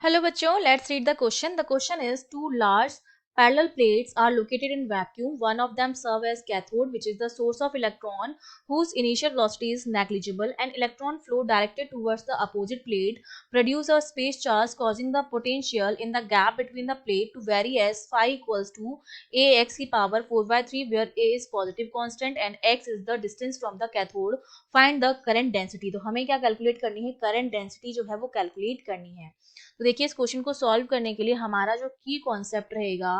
Hello बच्चों, let's read the question. The question is two large parallel plates are located in vacuum. One of them serves as cathode, which is the source of electron, whose initial velocity is negligible. An electron flow directed towards the opposite plate produce a space charge, causing the potential in the gap between the plate to vary as phi equals to ax की power 4/3, where a is positive constant and x is the distance from the cathode. Find the current density. तो हमें क्या calculate करनी है? Current density जो है वो calculate करनी है. तो देखिए इस क्वेश्चन को सॉल्व करने के लिए हमारा जो की कॉन्सेप्ट रहेगा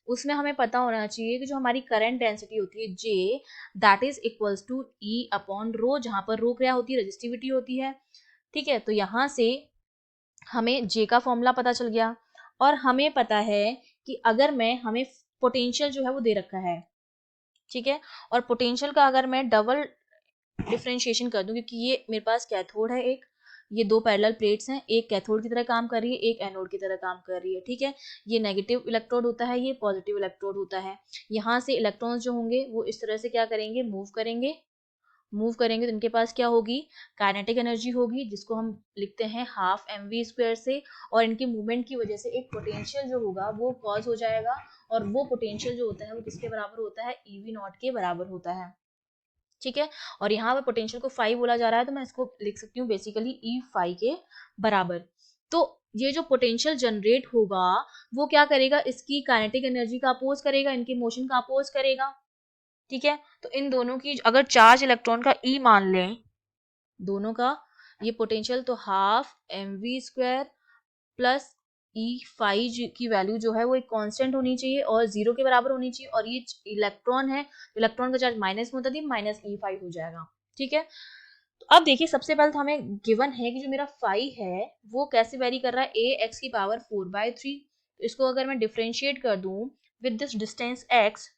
उसमें हमें पता होना चाहिए कि जो हमारी करंट डेंसिटी होती है J that is equals to E upon rho, जहां पर रो क्या होती है? रेजिस्टिविटी होती है. ठीक है, तो यहां से हमें जे का फॉर्मूला पता चल गया और हमें पता है कि अगर मैं हमें पोटेंशियल जो है वो दे रखा है. ठीक है, और पोटेंशियल का अगर मैं डबल डिफरेंशिएशन कर दूं, क्योंकि ये मेरे पास कैथोड है, एक ये दो पैरेलल प्लेट्स हैं, एक कैथोड की तरह काम कर रही है, एक एनोड की तरह काम कर रही है. ठीक है, ये नेगेटिव इलेक्ट्रोड होता है, ये पॉजिटिव इलेक्ट्रोड होता है. यहाँ से इलेक्ट्रॉन्स जो होंगे वो इस तरह से क्या करेंगे? मूव करेंगे तो इनके पास क्या होगी? काइनेटिक एनर्जी होगी, जिसको हम लिखते हैं हाफ mv² से. और इनकी मूवमेंट की वजह से एक पोटेंशियल जो होगा वो कॉज हो जाएगा, और वो पोटेंशियल जो होता है वो किसके बराबर होता है? EV0 के बराबर होता है. ठीक है, और यहाँ पर पोटेंशियल को फाई बोला जा रहा है, तो मैं इसको लिख सकती हूँ बेसिकली ई फाई के बराबर. तो ये जो पोटेंशियल जनरेट होगा वो क्या करेगा? इसकी काइनेटिक एनर्जी का अपोज करेगा, इनके मोशन का अपोज करेगा. ठीक है, तो इन दोनों की अगर चार्ज इलेक्ट्रॉन का ई मान लें दोनों का, ये पोटेंशियल तो हाफ mv² प्लस ई फाई की वैल्यू जो है वो एक कांस्टेंट होनी चाहिए और जीरो के बराबर होनी चाहिए. और ये इलेक्ट्रॉन है, इलेक्ट्रॉन का चार्ज माइनस में होता है, माइनस ई फाई हो जाएगा. ठीक है, तो अब देखिए सबसे पहले तो हमें गिवन है कि जो मेरा फाई है वो कैसे वेरी कर रहा है? ए एक्स की पावर 4/3. इसको अगर मैं डिफ्रेंशिएट कर दूं विद दिस डिस्टेंस एक्स,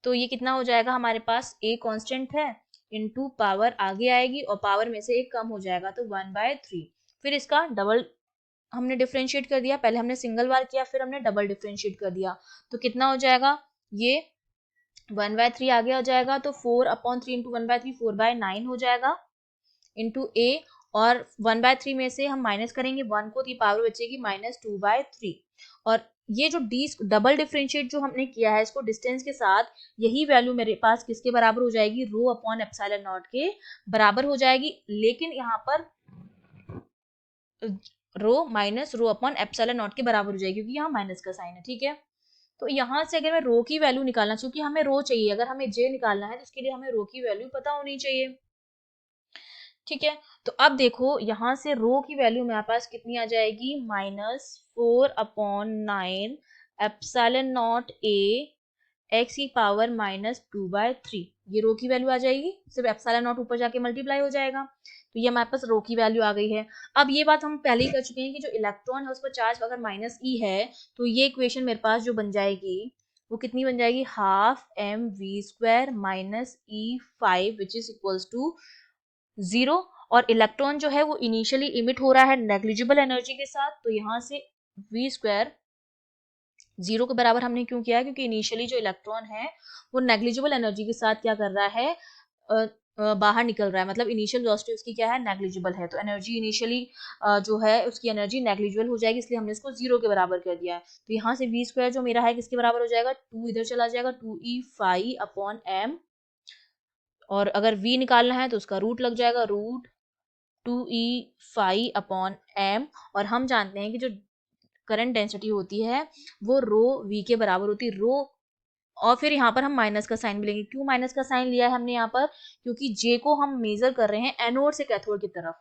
तो ये कितना हो जाएगा? हमारे पास ए कांस्टेंट है, इनटू पावर आगे आएगी और पावर में से एक कम हो जाएगा तो 1/3. फिर इसका डबल हमने डिफरेंशिएट कर दिया, पहले हमने सिंगल बार किया फिर हमने डबल डिफरेंशिएट कर दिया, तो कितना हो जाएगा? ये 1/3 आगे आ जाएगा, तो 4/3 इंटू 1/3 4/9 हो जाएगा इंटू ए. और 1/3 में से हम माइनस करेंगे 1 को, तो ये पावर बचेगी -2/3. और ये जो डी डबल डिफरेंशिएट जो हमने किया है इसको डिस्टेंस के साथ, यही वैल्यू मेरे पास किसके बराबर हो जाएगी? रो अपॉन एप्सिलॉन नॉट के बराबर हो जाएगी. लेकिन यहाँ पर rho minus rho upon epsilon naught के बराबर हो जाएगी, क्योंकि यहाँ माइनस का साइन है. ठीक है, तो यहाँ से अगर मैं रो की वैल्यू निकालना, क्योंकि हमें रो चाहिए, अगर हमें जे निकालना है तो उसके लिए हमें रो की वैल्यू पता होनी चाहिए. ठीक है, तो अब देखो यहाँ से रो की वैल्यू मेरे पास कितनी आ जाएगी? -4/9 एप्सिलॉन नॉट ए एक्स की पावर -2/3. ये रो की वैल्यू आ जाएगी, सिर्फ एप्सिलॉन नॉट ऊपर जाके मल्टीप्लाई हो जाएगा, तो ये हमारे पास रो की वैल्यू आ गई है. अब ये बात हम पहले ही कर चुके हैं कि जो इलेक्ट्रॉन है उस पर चार्ज अगर माइनस ई है, तो ये इक्वेशन मेरे पास जो बन जाएगी वो कितनी बन जाएगी? Half mv² minus E five which is equals to 0. और इलेक्ट्रॉन जो है वो इनिशियली इमिट हो रहा है नेग्लिजिबल एनर्जी के साथ, तो यहाँ से v² 0 के बराबर हमने क्यों किया है? क्योंकि इनिशियली जो इलेक्ट्रॉन है वो नेग्लिजिबल एनर्जी के साथ क्या कर रहा है? बाहर निकल रहा है, मतलब इनिशियल वेलोसिटी उसकी क्या है? नेग्लिजिबल है, तो एनर्जी इनिशियली जो है उसकी एनर्जी नेग्लिजिबल हो जाएगी, इसलिए हमने इसको 0 के बराबर कर दिया है. तो यहाँ से v² जो मेरा है किसके बराबर हो जाएगा? 2 इधर चला जाएगा, 2e फाई अपॉन m. और अगर v निकालना है तो उसका रूट लग जाएगा, root 2e phi upon m. और हम जानते हैं कि जो करंट डेंसिटी होती है वो रो v के बराबर होती है, रो. और फिर यहाँ पर हम माइनस का साइन भी लेंगे. क्यों माइनस का साइन लिया है हमने यहाँ पर? क्योंकि जे को हम मेजर कर रहे हैं एनोड से कैथोड की तरफ,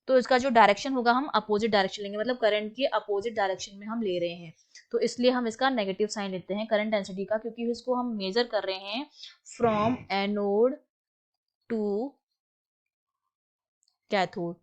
तो इसका जो डायरेक्शन होगा हम अपोजिट डायरेक्शन लेंगे, मतलब करंट के अपोजिट डायरेक्शन में हम ले रहे हैं, तो इसलिए हम इसका नेगेटिव साइन लेते हैं करंट डेंसिटी का, क्योंकि इसको हम मेजर कर रहे हैं फ्रॉम एनोड टू कैथोड.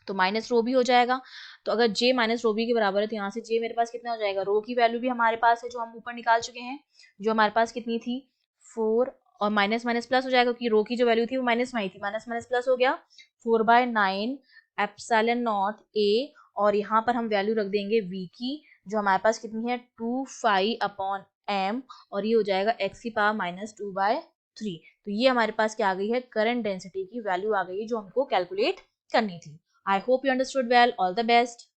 तो माइनस रो भी हो जाएगा, तो अगर जे माइनस रो बी के बराबर है तो यहाँ से जे मेरे पास कितना हो जाएगा? रो की वैल्यू भी हमारे पास है जो हम ऊपर निकाल चुके हैं, जो हमारे पास कितनी थी? 4. और माइनस माइनस प्लस हो जाएगा, क्योंकि रो की जो वैल्यू थी वो माइनस में आई थी, माइनस माइनस प्लस हो गया 4/9 एप्सिलॉन नॉट ए. और यहाँ पर हम वैल्यू रख देंगे v की, जो हमारे पास कितनी है? 2 फाई अपॉन m. और ये हो जाएगा x की पावर -2/3. तो ये हमारे पास क्या आ गई है? करंट डेंसिटी की वैल्यू आ गई है जो हमको कैलकुलेट करनी थी. I hope you understood well. All the best.